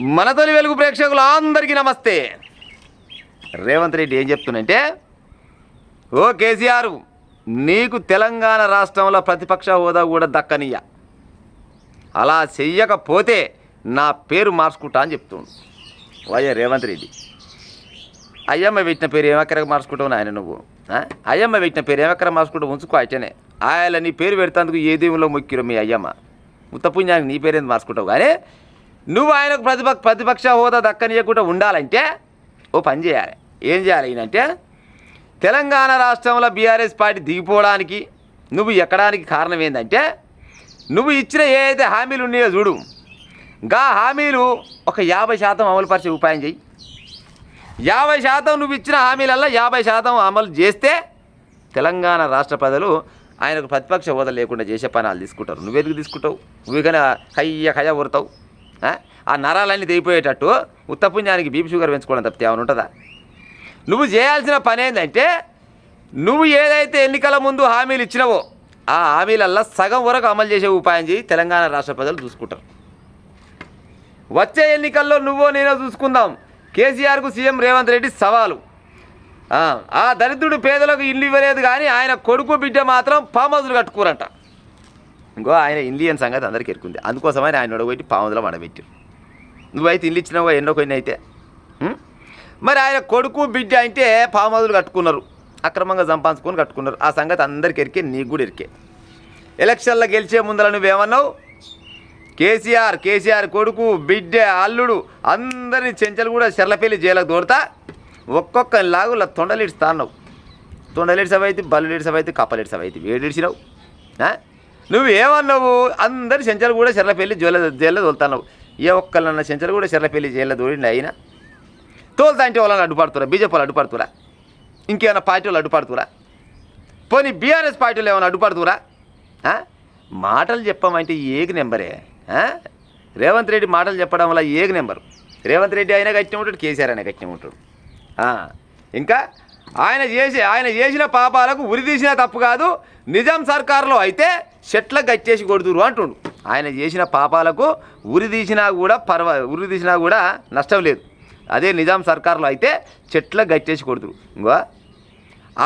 మన తొలి వెలుగు ప్రేక్షకులు అందరికీ నమస్తే. రేవంత్ రెడ్డి ఏం చెప్తున్నంటే, ఓ కేసీఆర్, నీకు తెలంగాణ రాష్ట్రంలో ప్రతిపక్ష హోదా కూడా దక్కనియ్య, అలా చెయ్యకపోతే నా పేరు మార్చుకుంటా అని చెప్తుండు వైఎస్ రేవంత్ రెడ్డి. అయ్యమ్మ పెట్టిన పేరు ఏమక్కరకు మార్చుకుంటావు ఆయన? నువ్వు అయ్యమ్మ పెట్టిన పేరు ఏమక్కర మార్చుకుంటావు? ఉంచుకో అయితేనే. ఆయన నీ పేరు పెడతాందుకు ఏ దేవుల్లో మొక్కిరు మీ అయ్యమ్మ, ఉత్తపుణ్యానికి నీ పేరు ఎందుకు మార్చుకుంటావు? కానీ నువ్వు ఆయనకు ప్రతిపక్ష హోదా దక్కనీయకుండా ఉండాలంటే ఓ పని చేయాలి. ఏం చేయాలి ఈయనంటే, తెలంగాణ రాష్ట్రంలో బీఆర్ఎస్ పార్టీ దిగిపోవడానికి నువ్వు ఎక్కడానికి కారణం ఏంటంటే, నువ్వు ఇచ్చిన ఏదైతే హామీలు ఉన్నాయో చూడు, గా హామీలు ఒక 50% అమలు పరిచే ఉపాయం చెయ్యి. 50% నువ్వు ఇచ్చిన హామీలల్లో 50% అమలు చేస్తే తెలంగాణ రాష్ట్ర ప్రజలు ఆయనకు ప్రతిపక్ష హోదా లేకుండా చేసే పనాలు తీసుకుంటారు. నువ్వెందుకు తీసుకుంటావు? నువ్వు కానీ కయ్య ఊరుతావు. ఆ నరాలన్నీ తెగిపోయేటట్టు ఉత్తపుణ్యానికి బీపీ షుగర్ పెంచుకోవడం తప్పితే ఏమైనా ఉంటుందా? నువ్వు చేయాల్సిన పని ఏంటంటే, నువ్వు ఏదైతే ఎన్నికల ముందు హామీలు ఇచ్చినావో ఆ హామీలల్లో సగం వరకు అమలు చేసే ఉపాయం చేయి. తెలంగాణ రాష్ట్ర ప్రజలు చూసుకుంటారు. వచ్చే ఎన్నికల్లో నువ్వో నేనో చూసుకుందాం. కేసీఆర్కు సీఎం రేవంత్ రెడ్డి సవాలు. ఆ దరిద్రుడు పేదలకు ఇల్లు ఇవ్వలేదు, కానీ ఆయన కొడుకు బిడ్డ మాత్రం ఫామ్ హౌస్లు కట్టుకోరంట. ఇంకో ఆయన ఇండియన్ సంగతి అందరికీ ఎరుకుంది. అందుకోసమని ఆయన ఒడగొట్టి ఫామ్ హౌస్లో మడబెట్టారు. నువ్వైతే ఇల్లు ఇచ్చినావో ఎన్నో కొన్ని అయితే. మరి ఆయన కొడుకు బిడ్డ అంటే ఫామ్ హౌస్లు కట్టుకున్నారు, అక్రమంగా సంపాదించుకొని కట్టుకున్నారు. ఆ సంగతి అందరికీ ఎరికే, నీకు కూడా ఎరికే. ఎలక్షన్లో గెలిచే ముందర నువ్వేమన్నావు? కేసీఆర్ కొడుకు బిడ్డ అల్లుడు అందరినీ చెంచలు కూడా చెర్లపల్లి జైలకు దోడతా ఒక్కొక్క లాగుల తొండలిడ్స్తా అన్నావు. తొండలిడ్సవైతే, బల్లులిడ్సవైతే, కప్పలిడ్సవైతే వేడిడిచినావు. నువ్వు ఏమన్నావు? అందరి చెంచలు కూడా చెర్లపల్లి జైల్లో తోలుతున్నావు. ఏ ఒక్కళ్ళన్న చెంచలు కూడా చెర్లపల్లి జైల్లో దోడిండి అయినా తోలుతా అంటే వాళ్ళని అడ్డుపడుతురా? బీజేపీ వాళ్ళు అడ్డుపడుతురా? ఇంకేమైనా పార్టీ వాళ్ళు అడ్డుపడుతురా? పోనీ బీఆర్ఎస్ పార్టీలు ఏమైనా అడ్డుపడుతురా? మాటలు చెప్పమంటే ఏక నెంబరే. రేవంత్ రెడ్డి మాటలు చెప్పడం వల్ల ఏక నెంబరు. రేవంత్ రెడ్డి అయినా గట్టిన ఉంటాడు, కేసీఆర్ అయినా గట్టిన ఉంటాడు. ఇంకా ఆయన చేసిన పాపాలకు ఉరితీసిన తప్పు కాదు, నిజాం సర్కారులో అయితే చెట్లకు గట్టేసి కొడుతురు అంటుండు. ఆయన చేసిన పాపాలకు ఉరి తీసినా కూడా నష్టం లేదు. అదే నిజాం సర్కారులో అయితే చెట్లకు గట్టేసి కొడుతురు. ఇంకో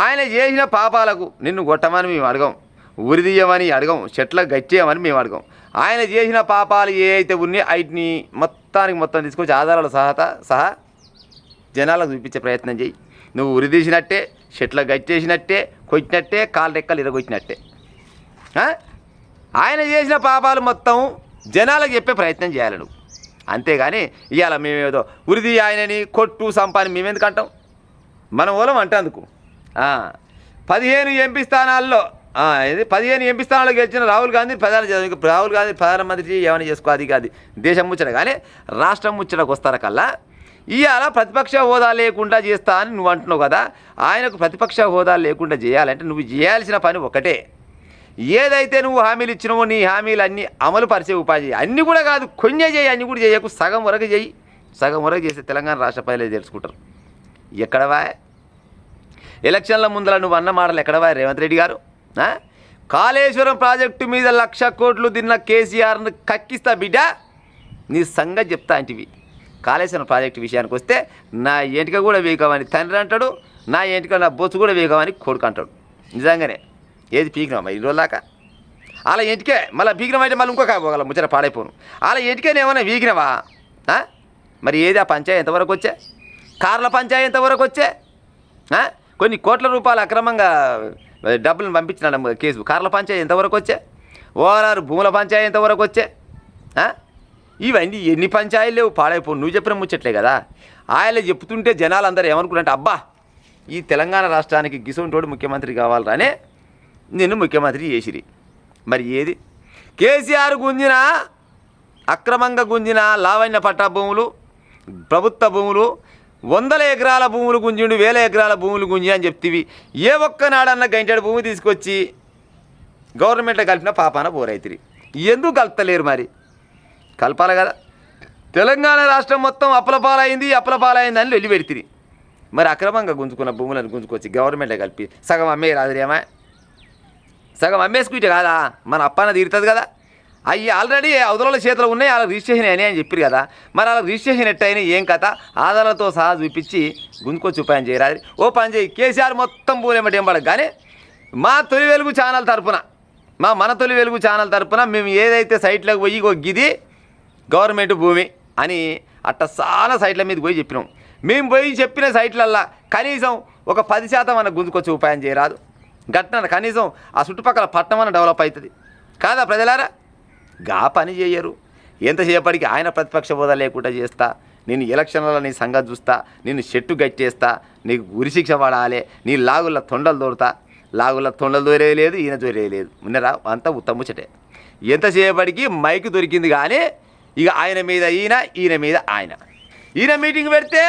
ఆయన చేసిన పాపాలకు నిన్ను కొట్టమని మేము అడగం, ఉరి తీయమని అడగం, చెట్లకు గట్టేయమని మేము అడగం. ఆయన చేసిన పాపాలు ఏ అయితే ఉన్నాయో వాటిని మొత్తం తీసుకొచ్చి ఆధారాలు సహా జనాలకు చూపించే ప్రయత్నం చేయి. నువ్వు ఉరి తీసినట్టే, చెట్లకు గట్టేసినట్టే, కొట్టినట్టే, కాళ్ళ రెక్కలు ఇరగొచ్చినట్టే. ఆయన చేసిన పాపాలు మొత్తం జనాలకు చెప్పే ప్రయత్నం చేయాలి నువ్వు. అంతేగాని ఇవాళ మేమేదో ఉరిది ఆయనని కొట్టు సంపాని మేమెందుకు అంటాం? మన మూలం అంటే అందుకు 15 ఎంపీ స్థానాల్లో 15 ఎంపీ స్థానాల్లో గెలిచిన రాహుల్ గాంధీ ప్రధానమంత్రి ఏమైనా చేసుకో, అది కాదు దేశం ముచ్చట. కానీ రాష్ట్రం ముచ్చటకు వస్తారా కల్లా ఇవాళ ప్రతిపక్ష హోదా లేకుండా చేస్తా అని నువ్వు అంటున్నావు కదా. ఆయనకు ప్రతిపక్ష హోదా లేకుండా చేయాలంటే నువ్వు చేయాల్సిన పని ఒకటే. ఏదైతే నువ్వు హామీలు ఇచ్చినావో నీ హామీలు అన్నీ అమలు పరిచే ఉపాధి చేయి. అన్నీ కూడా కాదు, కొంచెం చేయి, అన్నీ కూడా చేయకు, సగం వరకు చేయి. సగం వరకు చేస్తే తెలంగాణ రాష్ట్ర ప్రజలే తెలుసుకుంటారు. ఎక్కడవా ఎలక్షన్ల ముందర నువ్వు అన్న మాటలు ఎక్కడవా రేవంత్ రెడ్డి గారు? కాళేశ్వరం ప్రాజెక్టు మీద 1,00,000 కోట్లు తిన్న కేసీఆర్ను కక్కిస్తా బిడ్డ, నీ సంగతి చెప్తా అంటివి. కాళేశ్వరం ప్రాజెక్టు విషయానికి వస్తే నా ఎంటిక కూడా వేగమని తండ్రి అంటాడు, నా ఎంటిక నా బొచ్చు కూడా వేగమని కొడుకు అంటాడు. నిజంగానే ఏది పీకినామా ఈ రోజు దాకా? అలా ఇంటికే మళ్ళీ పీకినాం అయితే మళ్ళీ ఇంకొక పోగల ముచ్చట పాడైపోను. అలా ఇంటికేనే ఏమన్నా వీకినవా? మరి ఏది ఆ పంచాయతీ ఎంతవరకు వచ్చే? కార్ల పంచాయతీ ఎంతవరకు వచ్చే? కొన్ని కోట్ల రూపాయలు అక్రమంగా డబ్బులను పంపించిన కేసు కార్ల పంచాయతీ ఎంతవరకు వచ్చే? ఓఆర్ఆర్ భూముల పంచాయతీ ఎంతవరకు వచ్చే? ఇవన్నీ ఎన్ని పంచాయతీలు లేవు, పాడైపోను. నువ్వు చెప్పిన ముచ్చట్లే కదా. ఆయన చెప్తుంటే జనాలు అందరూ ఏమనుకుంటారంటే, అబ్బా ఈ తెలంగాణ రాష్ట్రానికి గిసొంటోడు ముఖ్యమంత్రి కావాలరానే నిన్ను ముఖ్యమంత్రి చేసిరి. మరి ఏది కేసీఆర్ గుంజిన అక్రమంగా గుంజిన లావణ్య పట్టా భూములు, ప్రభుత్వ భూములు, 100 ఎకరాల భూములు గుంజిండు, 1000 ఎకరాల భూములు గుంజి అని చెప్తివి. ఏ ఒక్కనాడన్న గంటెడు భూమి తీసుకొచ్చి గవర్నమెంట్లో కలిపిన పాపాన బోరైతిరి. ఎందుకు కలుపుతలేరు? మరి కలపాలి కదా. తెలంగాణ రాష్ట్రం మొత్తం అప్పలపాలైంది అని వెళ్ళి పెడితిరి. మరి అక్రమంగా గుంజుకున్న భూములను గుంజుకొచ్చి గవర్నమెంట్లో కలిపి సగం అమ్మే రాదురేమా? సగం అమ్మేసుకుంటే కాదా మన అప్పన తీరుతుంది కదా. అవి ఆల్రెడీ అవతల చేతిలో ఉన్నాయి, అలా రిజిస్ట్రేషన్ అయినాయి అని చెప్పారు కదా. మరి అలా రిజిస్ట్రేషన్ ఎట్టయినా ఏం కథ ఆధారాలతో సహా చూపించి గుంజుకొచ్చి ఉపాయం చేయరాదు. ఓ పని చేయి, కేసీఆర్ మొత్తం పూలేమటి ఏం పడక కానీ మా తొలి వెలుగు ఛానల్ తరపున మన తొలి వెలుగు ఛానల్ తరపున మేము ఏదైతే సైట్లకు పోయి ఇది గవర్నమెంట్ భూమి అని అట్ట చాలా సైట్ల మీద పోయి చెప్పినాం. మేము పోయి చెప్పిన సైట్లల్లో కనీసం ఒక 10% అన్న గుంజుకొచ్చి ఉపాయం చేయరాదు. గట్న కనీసం ఆ చుట్టుపక్కల పట్టణం అన్న డెవలప్ అవుతుంది కాదా ప్రజలారా? గా పని చేయరు. ఎంతసేపటికి ఆయన ప్రతిపక్ష హోదా లేకుండా చేస్తా, నేను ఎలక్షన్లలో నీ సంగతి చూస్తా, నేను చెట్టు గట్టేస్తా, నీకు ఉరిశిక్ష పడాలి, నీ లాగుల తొండలు దూరతా. లాగుల తొండలు దూరేయలేదు, ఈయన దూరేయలేదు. ఉన్నరా అంతా ఉత్తముచ్చటే. ఎంతసేపటికి మైక్ దొరికింది కానీ ఇక ఆయన మీద ఈయన మీద ఆయన. ఈయన మీటింగ్ పెడితే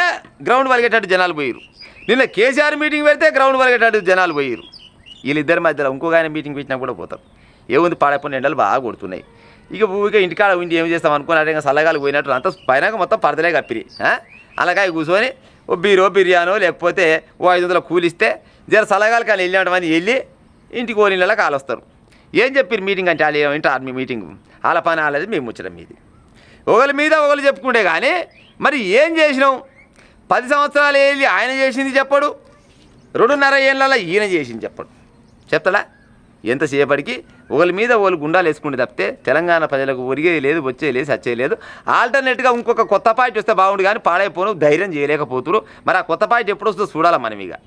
గ్రౌండ్ వలిగేటట్టు జనాలు పోయిరు. నిన్న కేసీఆర్ మీటింగ్ పెడితే గ్రౌండ్ వలిగేటట్టు జనాలు పోయిరు. వీళ్ళిద్దరి మధ్యలో ఇంకొక ఆయన మీటింగ్ పెట్టినా కూడా పోతారు. ఏముంది పాడైపోయిన ఎండలు బాగా కొడుతున్నాయి. ఇక ఊరికే ఇంటికాడ ఉండి ఏం చేస్తాం అనుకున్నట్టు ఇంకా సల్లగాలు పోయినట్టు అంతా పైన మొత్తం పరదలే కప్పిరి. అలాగే కూర్చొని ఓ బిర్యానో లేకపోతే ఓ 500 కూలిస్తే జర సలగాలు కానీ వెళ్ళినటువంటి వెళ్ళి ఇంటికి ఓ నీళ్ళ కాలొస్తారు. ఏం చెప్పారు మీటింగ్ అంటే వాళ్ళు ఏమంటే ఆర్మీ మీటింగ్ వాళ్ళ పని ఆలేదు, మేము ముచ్చడం మీది ఒకరి మీద ఒకరు చెప్పుకుంటే కానీ మరి ఏం చేసినాం? 10 సంవత్సరాలు వెళ్ళి ఆయన చేసింది చెప్పడు, 2.5 ఏళ్ళలో ఈయన చేసింది చెప్పడు. చెప్తాడా? ఎంతసేపటికి ఒకరి మీద ఒకరు గుండాలు వేసుకుంటే తప్పితే తెలంగాణ ప్రజలకు ఒరిగేది లేదు, వచ్చేది లేదు, సచ్చేది లేదు. ఆల్టర్నేట్గా ఇంకొక కొత్త పార్టీ వస్తే బాగుండు కానీ పాడైపోను ధైర్యం చేయలేకపోతున్నారు. మరి ఆ కొత్త పార్టీ ఎప్పుడు వస్తుందో చూడాలి మనం ఇక.